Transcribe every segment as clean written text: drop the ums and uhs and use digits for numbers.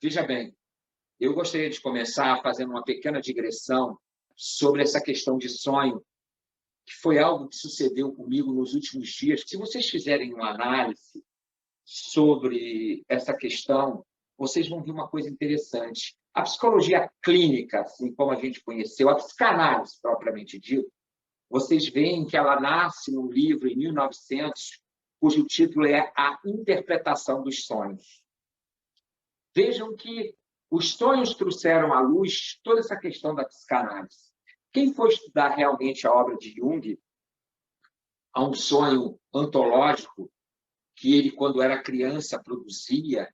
Veja bem, eu gostaria de começar fazendo uma pequena digressão sobre essa questão de sonho, que foi algo que sucedeu comigo nos últimos dias. Se vocês fizerem uma análise sobre essa questão, vocês vão ver uma coisa interessante. A psicologia clínica, assim como a gente conheceu, a psicanálise propriamente dita, vocês veem que ela nasce num livro em 1900, cujo título é A Interpretação dos Sonhos. Vejam que os sonhos trouxeram à luz toda essa questão da psicanálise. Quem for estudar realmente a obra de Jung, há um sonho antológico que ele, quando era criança, produzia,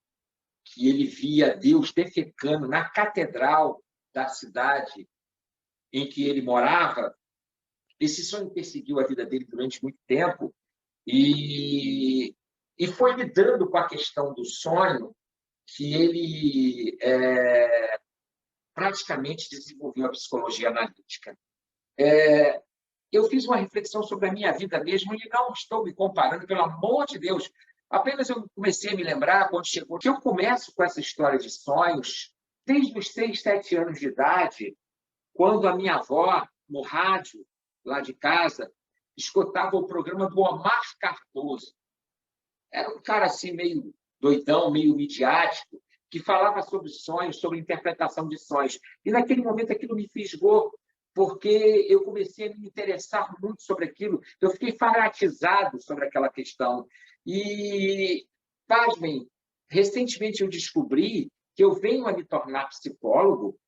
que ele via Deus defecando na catedral da cidade em que ele morava. Esse sonho perseguiu a vida dele durante muito tempo e foi lidando com a questão do sonho que ele praticamente desenvolveu a psicologia analítica. Eu fiz uma reflexão sobre a minha vida mesmo e não estou me comparando, pelo amor de Deus. Apenas eu comecei a me lembrar, quando chegou, que eu começo com essa história de sonhos desde os 6, 7 anos de idade, quando a minha avó, no rádio, lá de casa, escutava o programa do Omar Cardoso. Era um cara assim meio doidão, meio midiático, que falava sobre sonhos, sobre interpretação de sonhos. E naquele momento aquilo me fisgou, porque eu comecei a me interessar muito sobre aquilo. Eu fiquei fanatizado sobre aquela questão. E, pasmem, recentemente eu descobri que eu venho a me tornar psicólogo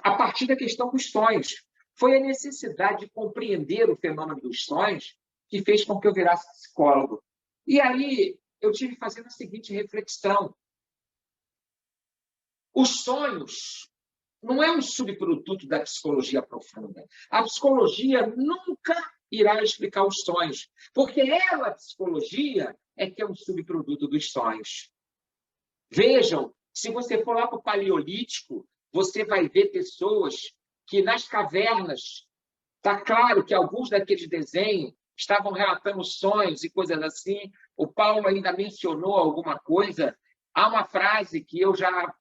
a partir da questão dos sonhos. Foi a necessidade de compreender o fenômeno dos sonhos que fez com que eu virasse psicólogo. E aí eu tive fazendo a seguinte reflexão. Os sonhos não é um subproduto da psicologia profunda. A psicologia nunca irá explicar os sonhos, porque ela, a psicologia, é que é um subproduto dos sonhos. Vejam, se você for lá para o Paleolítico, você vai ver pessoas que nas cavernas, está claro que alguns daqueles desenhos estavam relatando sonhos e coisas assim. O Paulo ainda mencionou alguma coisa. Há uma frase que eu já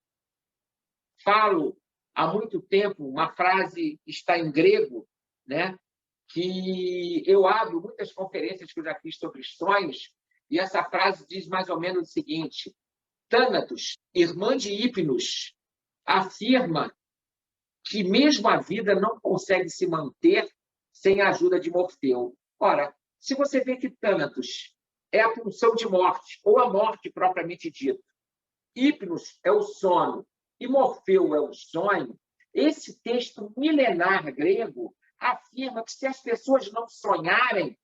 falo há muito tempo, uma frase está em grego, né? Que eu abro muitas conferências que eu já fiz sobre sonhos, e essa frase diz mais ou menos o seguinte: Thanatos, irmã de Hipnos, afirma que mesmo a vida não consegue se manter sem a ajuda de Morfeu. Ora, se você vê que Thanatos é a pulsão de morte, ou a morte propriamente dita, Hipnos é o sono e Morfeu é o sonho, esse texto milenar grego afirma que se as pessoas não sonharem,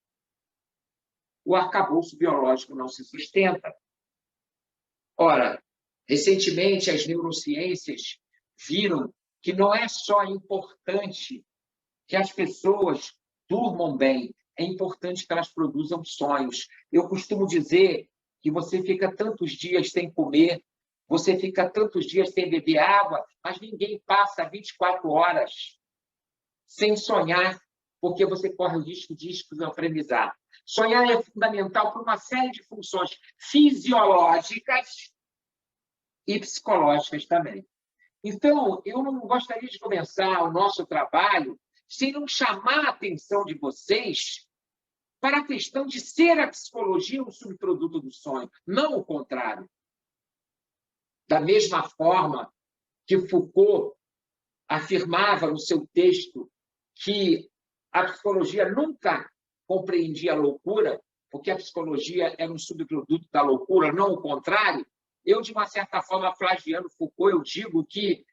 o arcabouço biológico não se sustenta. Ora, recentemente as neurociências viram que não é só importante que as pessoas durmam bem, é importante que elas produzam sonhos. Eu costumo dizer que você fica tantos dias sem comer, você fica tantos dias sem beber água, mas ninguém passa 24 horas sem sonhar, porque você corre o risco de esquizofrenizar. Sonhar é fundamental para uma série de funções fisiológicas e psicológicas também. Então, eu não gostaria de começar o nosso trabalho sem não chamar a atenção de vocês para a questão de ser a psicologia um subproduto do sonho, não o contrário. Da mesma forma que Foucault afirmava no seu texto que a psicologia nunca compreendia a loucura, porque a psicologia era um subproduto da loucura, não o contrário, eu, de uma certa forma, plagiando Foucault, eu digo que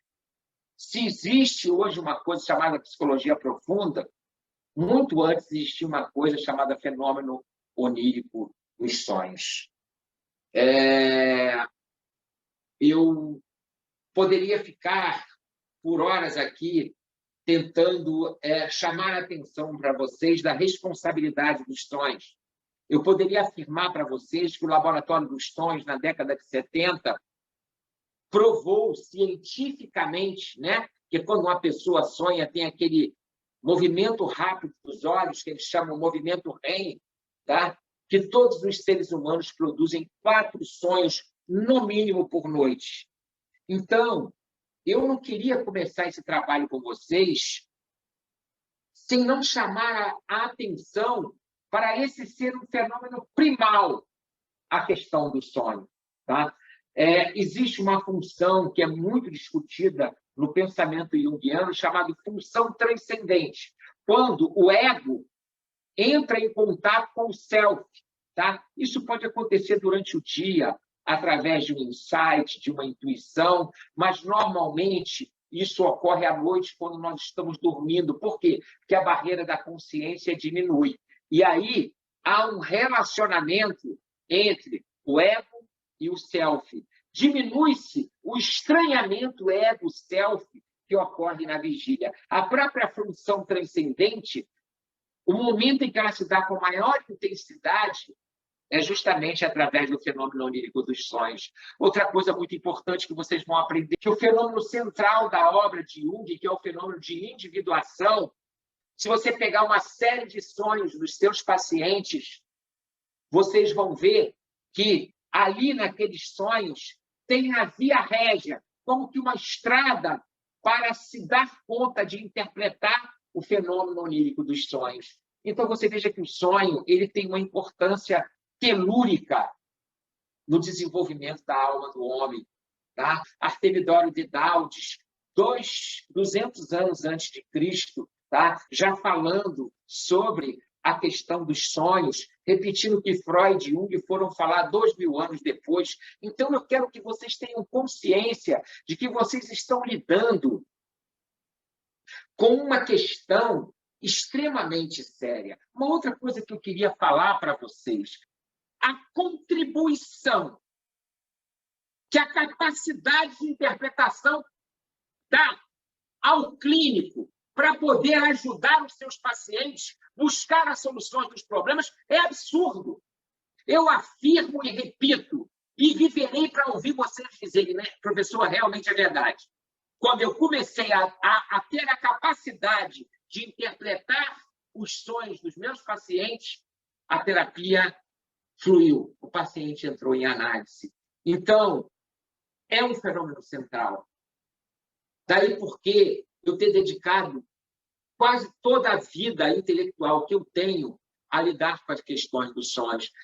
se existe hoje uma coisa chamada psicologia profunda, muito antes existia uma coisa chamada fenômeno onírico dos sonhos. Eu poderia ficar por horas aqui tentando chamar a atenção para vocês da responsabilidade dos sonhos. Eu poderia afirmar para vocês que o Laboratório dos Sonhos, na década de 70, provou cientificamente, né, que quando uma pessoa sonha, tem aquele movimento rápido dos olhos, que eles chamam de movimento REM, tá? Que todos os seres humanos produzem 4 sonhos no mínimo por noite. Então, eu não queria começar esse trabalho com vocês sem não chamar a atenção para esse ser um fenômeno primal, a questão do sonho. Tá? Existe uma função que é muito discutida no pensamento junguiano, chamada função transcendente, quando o ego entra em contato com o self. Tá? Isso pode acontecer durante o dia, através de um insight, de uma intuição, mas, normalmente, isso ocorre à noite, quando nós estamos dormindo. Por quê? Porque a barreira da consciência diminui. E aí há um relacionamento entre o ego e o self. Diminui-se o estranhamento ego-self que ocorre na vigília. A própria função transcendente, o momento em que ela se dá com maior intensidade, é justamente através do fenômeno onírico dos sonhos. Outra coisa muito importante que vocês vão aprender, que o fenômeno central da obra de Jung, que é o fenômeno de individuação, se você pegar uma série de sonhos dos seus pacientes, vocês vão ver que ali naqueles sonhos tem a via régia, como que uma estrada para se dar conta de interpretar o fenômeno onírico dos sonhos. Então, você veja que o sonho ele tem uma importância telúrica no desenvolvimento da alma do homem. Tá? Artemidoro de Daudes, 200 anos antes de Cristo, tá? Já falando sobre a questão dos sonhos, repetindo que Freud e Jung foram falar 2000 anos depois. Então, eu quero que vocês tenham consciência de que vocês estão lidando com uma questão extremamente séria. Uma outra coisa que eu queria falar para vocês, a contribuição que a capacidade de interpretação dá ao clínico para poder ajudar os seus pacientes, buscar as soluções dos problemas, é absurdo. Eu afirmo e repito, e viverei para ouvir vocês dizerem, né, professor, realmente é verdade. Quando eu comecei a ter a capacidade de interpretar os sonhos dos meus pacientes, a terapia fluiu, o paciente entrou em análise. Então, é um fenômeno central. Daí porque eu ter dedicado quase toda a vida intelectual que eu tenho a lidar com as questões dos sonhos.